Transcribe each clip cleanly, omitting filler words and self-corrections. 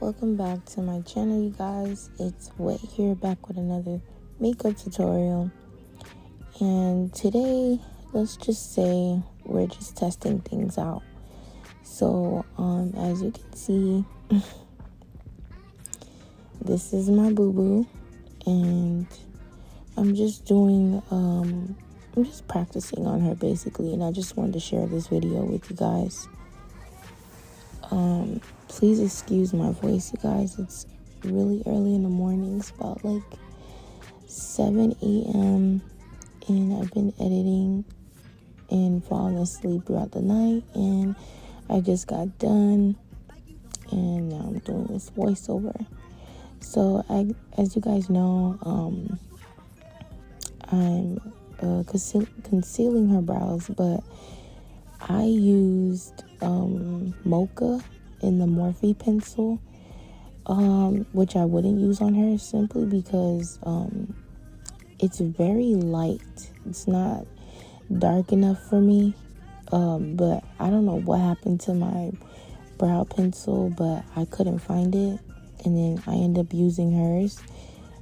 Welcome back to my channel, you guys. It's Wet here, back with another makeup tutorial. And today, let's just say we're just testing things out. So, as you can see, this is my boo-boo, and I'm just doing, I'm just practicing on her basically, and I just wanted to share this video with you guys. Please excuse my voice, you guys. It's really early in the morning. It's about like 7 a.m. and I've been editing and falling asleep throughout the night, and I just got done, and now I'm doing this voiceover. So as you guys know, I'm concealing her brows, but I used Mocha in the Morphe pencil, which I wouldn't use on her simply because it's very light. It's not dark enough for me, but I don't know what happened to my brow pencil, but I couldn't find it, and then I ended up using hers,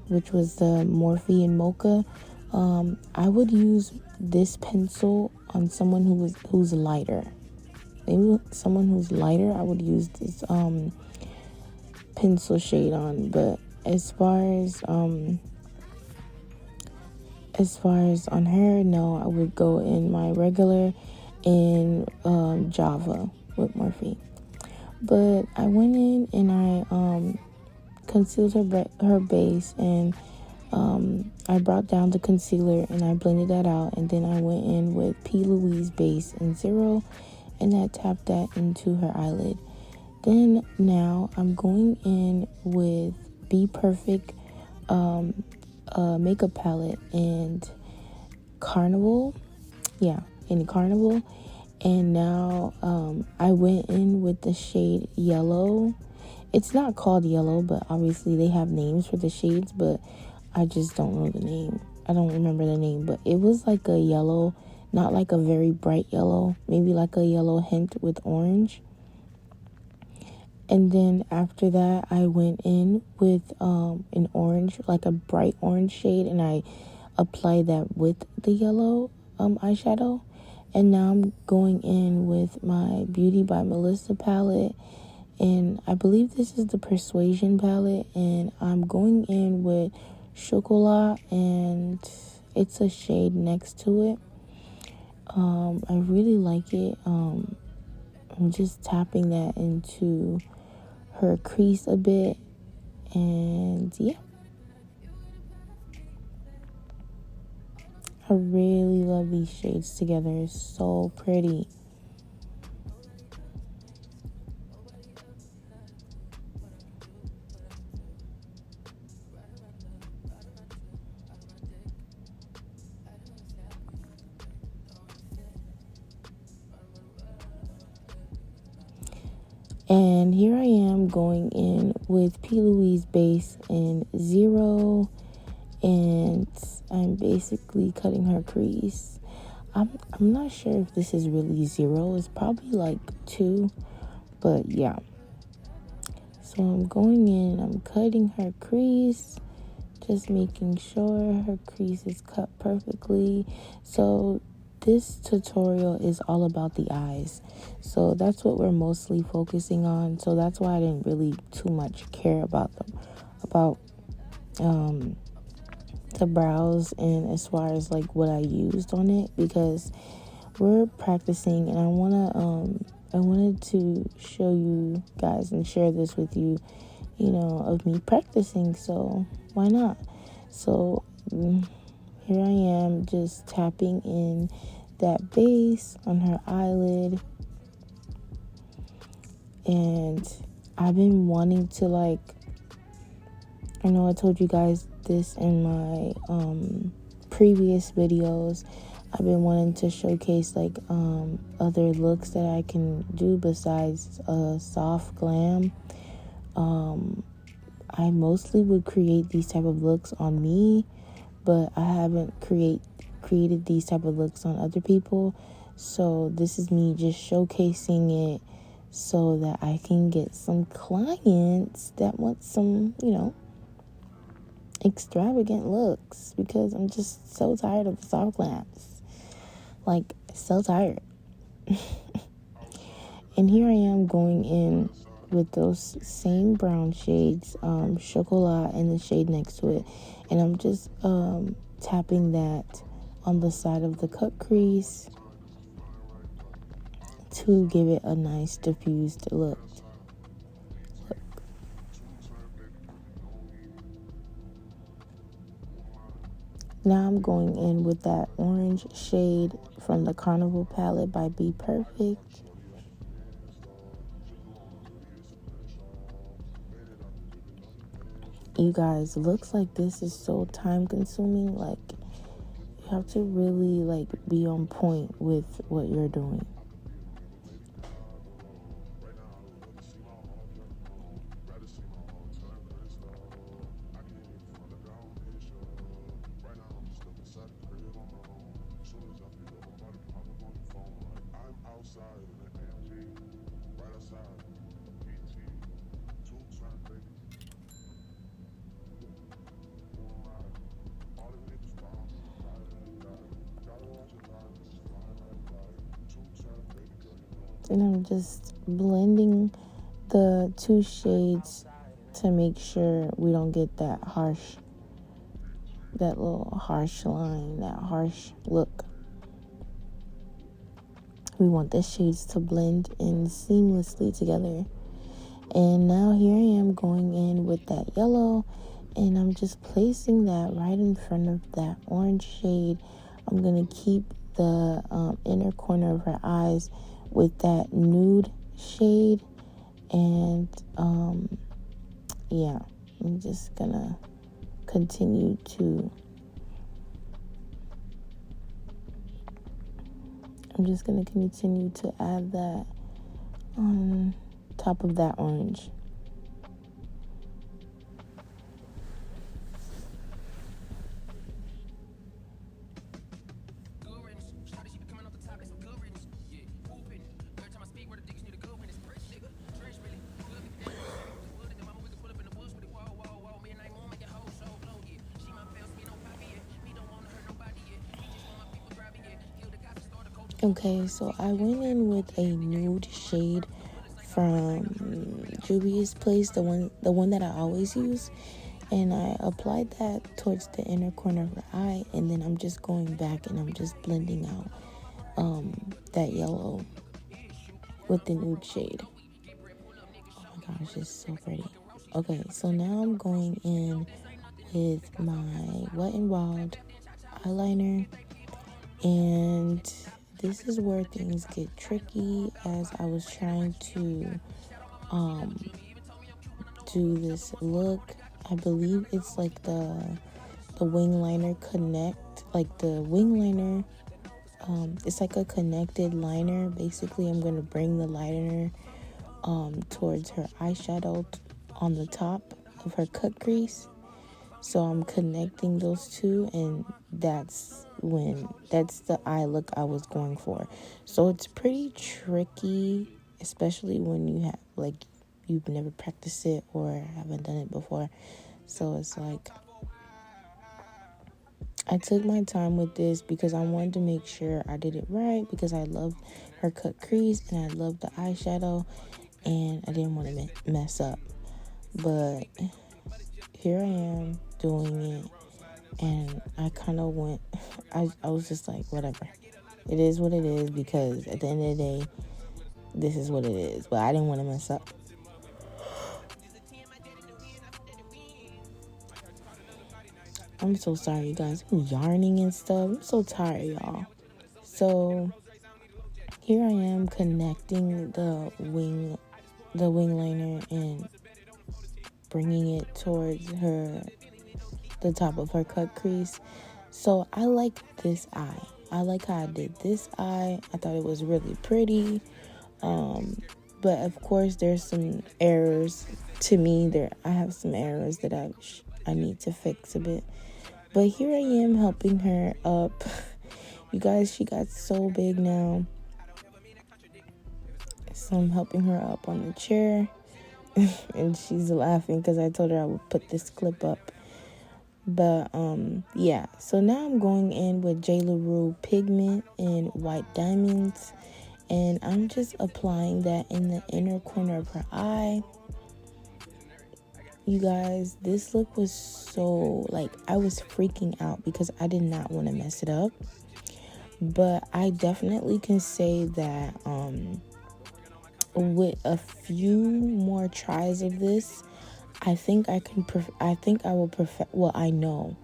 which was the Morphe and Mocha. I would use this pencil on someone who's lighter. Maybe someone who's lighter, I would use this pencil shade on. But as far as on her, no, I would go in my regular in Java with Morphe. But I went in and I concealed her base, and I brought down the concealer and I blended that out, and then I went in with P. Louise base in 0, and I tapped that into her eyelid. Then now I'm going in with Be Perfect makeup palette and Carnival. In Carnival. And now I went in with the shade Yellow. It's not called Yellow, but obviously they have names for the shades, but I just don't know the name. I don't remember the name, but it was like a yellow, not like a very bright yellow, maybe like a yellow hint with orange. And then after that, I went in with an orange, like a bright orange shade, and I applied that with the yellow eyeshadow. And now I'm going in with my Beauty by Melissa palette, and I believe this is the Persuasion palette, and I'm going in with Chocolat, and it's a shade next to it. I really like it. I'm just tapping that into her crease a bit, and yeah, I really love these shades together. It's so pretty. And here I am going in with P. Louise base in 0, and I'm basically cutting her crease. I'm not sure if this is really 0. It's probably like 2, but yeah. So I'm going in, I'm cutting her crease, just making sure her crease is cut perfectly. So this tutorial is all about the eyes, so that's what we're mostly focusing on. So that's why I didn't really too much care about the brows, and as far as like what I used on it, because we're practicing, and I wanted to show you guys and share this with you, of me practicing, so why not? So here I am just tapping in that base on her eyelid, and I've been wanting to, I know I told you guys this in my previous videos, I've been wanting to showcase other looks that I can do besides soft glam. I mostly would create these type of looks on me, but I haven't created these type of looks on other people. So this is me just showcasing it so that I can get some clients that want some, extravagant looks, because I'm just so tired of soft glance. Like, so tired. And here I am going in with those same brown shades, Chocolat and the shade next to it. And I'm just tapping that on the side of the cut crease to give it a nice diffused look. Now I'm going in with that orange shade from the Carnival palette by Be Perfect. You guys, looks like this is so time consuming. Like, you have to really be on point with what you're doing. And I'm just blending the two shades to make sure we don't get that little harsh line, that harsh look. We want the shades to blend in seamlessly together. And now here I am going in with that yellow, and I'm just placing that right in front of that orange shade. I'm going to keep the inner corner of her eyes with that nude shade. And yeah, I'm just going to continue to add that on top of that orange. Okay, so I went in with a nude shade from Juvia's Place, the one that I always use, and I applied that towards the inner corner of her eye, and then I'm just going back and I'm just blending out that yellow with the nude shade. Oh my gosh, it's so pretty. Okay, so now I'm going in with my Wet n Wild eyeliner, and this is where things get tricky, as I was trying to do this look. I believe it's like the wing liner connect, like the wing liner. It's like a connected liner. Basically, I'm going to bring the liner towards her eyeshadow on the top of her cut crease. So I'm connecting those two, and that's the eye look I was going for. So it's pretty tricky, especially when you've never practiced it or haven't done it before. So it's like, I took my time with this because I wanted to make sure I did it right, because I loved her cut crease and I loved the eyeshadow, and I didn't want to mess up. But here I am doing it, and I kind of went, I was just like, whatever. It is what it is, because at the end of the day, this is what it is. But I didn't want to mess up. I'm so sorry, you guys. I'm yarning and stuff. I'm so tired, y'all. So here I am connecting the wing liner and bringing it towards the top of her cut crease. So I like this eye. I like how I did this eye. I thought it was really pretty. But of course, there's some errors to me. I have some errors that I need to fix a bit. But here I am helping her up. You guys, she got so big now. So I'm helping her up on the chair. And she's laughing because I told her I would put this clip up. But yeah, so now I'm going in with J. LaRue pigment in White Diamonds, and I'm just applying that in the inner corner of her eye. You guys, this look was so, like, I was freaking out because I did not want to mess it up. But I definitely can say that with a few more tries of this, I think I can I think I will perfect, well, I know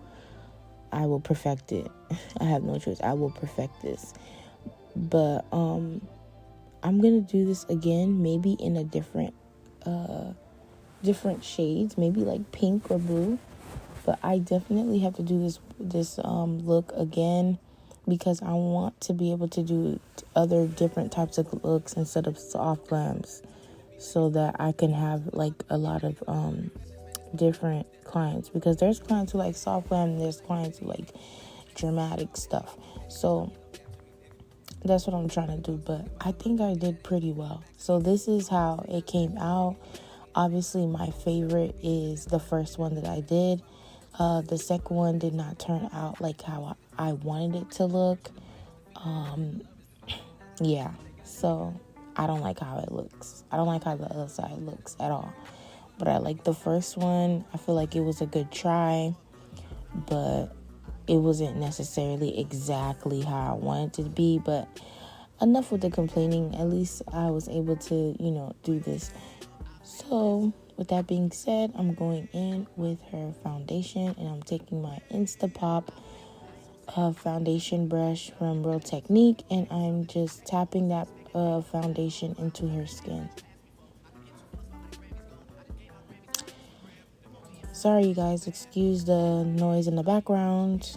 I will perfect it. I have no choice. I will perfect this. But I'm going to do this again, maybe in a different shades, maybe like pink or blue. But I definitely have to do this look again because I want to be able to do other different types of looks instead of soft glams, so that I can have like a lot of different clients, because there's clients who like soft glam and there's clients who like dramatic stuff. So that's what I'm trying to do, but I think I did pretty well. So this is how it came out. Obviously my favorite is the first one that I did. The second one did not turn out like how I wanted it to look. Yeah, so I don't like how it looks. I don't like how the other side looks at all. But I like the first one. I feel like it was a good try, but it wasn't necessarily exactly how I wanted it to be. But enough with the complaining. At least I was able to, do this. So with that being said, I'm going in with her foundation, and I'm taking my Instapop foundation brush from Real Technique, and I'm just tapping that foundation into her skin. Sorry, you guys, excuse the noise in the background.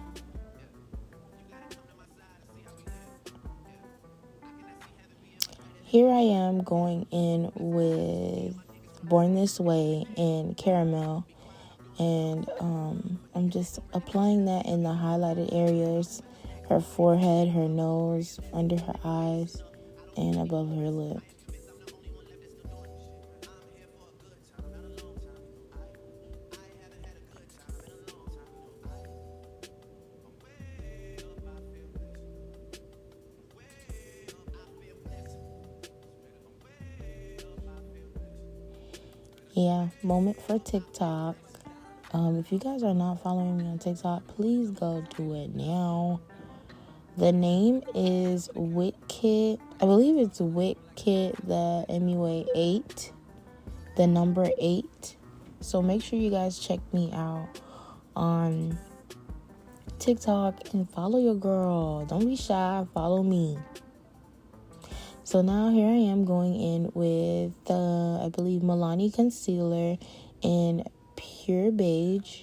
Here I am going in with Born This Way in Caramel, and I'm just applying that in the highlighted areas, her forehead, her nose, under her eyes, and above her lip. Yeah, moment for TikTok. If you guys are not following me on TikTok, please go do it now. The name is Whitkit. I believe it's Whitkit, the MUA 8, the number 8. So make sure you guys check me out on TikTok and follow your girl. Don't be shy, follow me. So now here I am going in with the, I believe, Milani concealer in Pure Beige.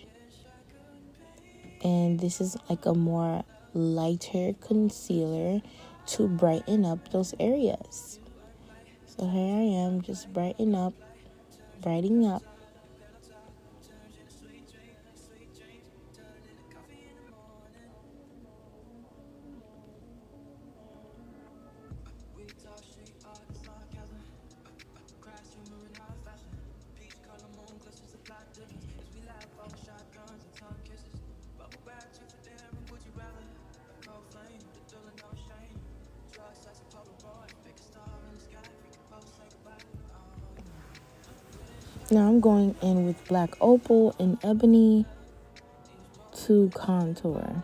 And this is like a more lighter concealer to brighten up those areas. So here I am, just brightening up. Now I'm going in with Black Opal and Ebony to contour.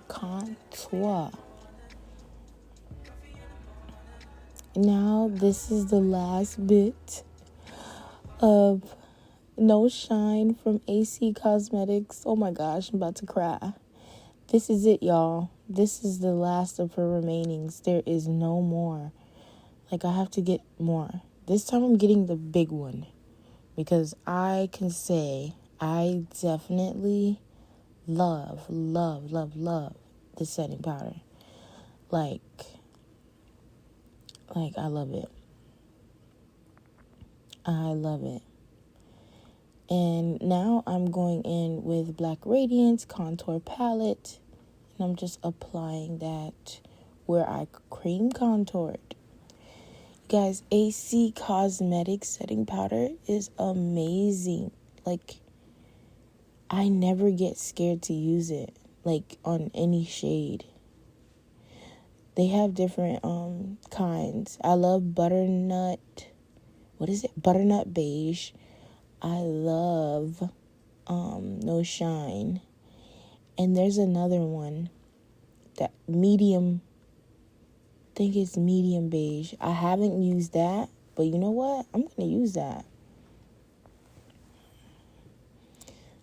Contour. Now this is the last bit of No Shine from AC Cosmetics. Oh my gosh, I'm about to cry. This is it, y'all. This is the last of her remainings. There is no more. Like, I have to get more. This time I'm getting the big one, because I can say I definitely love this setting powder. Like I love it. I love it. And now I'm going in with Black Radiance Contour Palette. And I'm just applying that where I cream contoured. Guys, AC Cosmetics setting powder is amazing. Like, I never get scared to use it, like, on any shade. They have different kinds. I love butternut. What is it? Butternut beige. I love no shine. And there's another one that medium. I think it's medium beige. I haven't used that, but you know what? I'm gonna use that.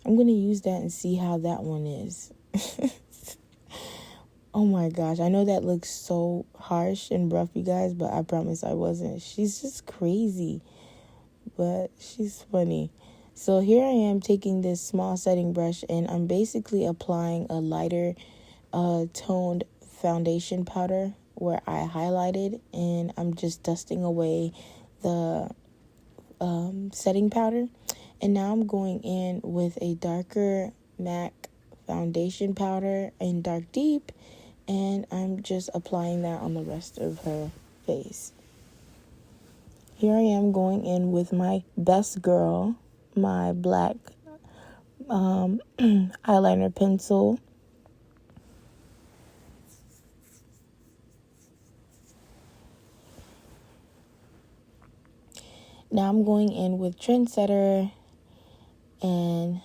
I'm gonna use that and see how that one is. Oh my gosh, I know that looks so harsh and rough, you guys, but I promise I wasn't. She's just crazy, but she's funny. So here I am taking this small setting brush, and I'm basically applying a lighter toned foundation powder where I highlighted, and I'm just dusting away the setting powder. And now I'm going in with a darker MAC foundation powder in Dark Deep, and I'm just applying that on the rest of her face. Here I am going in with my best girl, my black eyeliner pencil. Now I'm going in with Trendsetter, and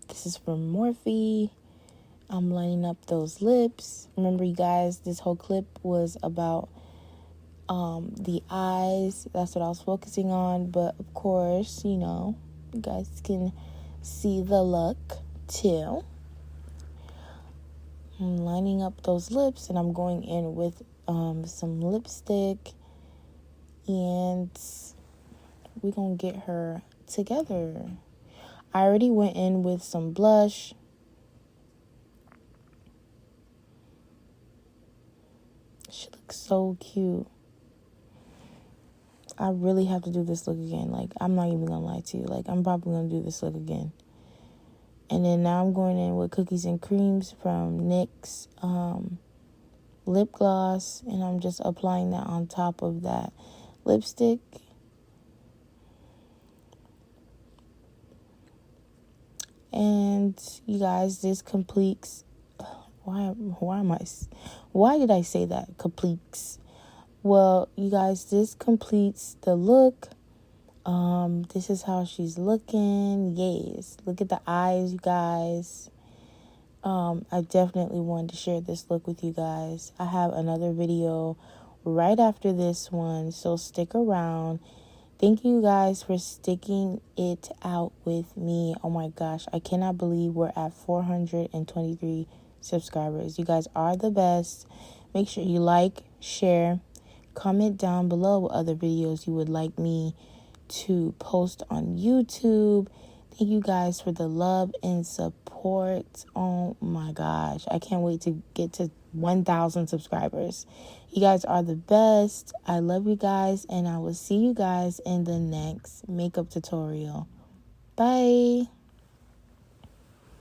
this is from Morphe. I'm lining up those lips. Remember, you guys, this whole clip was about the eyes. That's what I was focusing on. But of course, you know, you guys can see the look too. I'm lining up those lips, and I'm going in with some lipstick, and we're gonna get her together. I already went in with some blush. She looks so cute. I really have to do this look again. Like, I'm not even gonna lie to you. Like, I'm probably gonna do this look again. And then now I'm going in with Cookies and Creams from NYX lip gloss, and I'm just applying that on top of that lipstick. And you guys, this completes. Why did I say that? Completes. Well, you guys, this completes the look. This is how she's looking. Yes, look at the eyes, you guys. I definitely wanted to share this look with you guys. I have another video right after this one, so stick around. Thank you guys for sticking it out with me. Oh my gosh, I cannot believe we're at 423 subscribers. You guys are the best. Make sure you like, share, comment down below what other videos you would like me to post on YouTube. Thank you guys for the love and support. Oh my gosh, I can't wait to get to 1,000 subscribers. You guys are the best. I love you guys, and I will see you guys in the next makeup tutorial. Bye.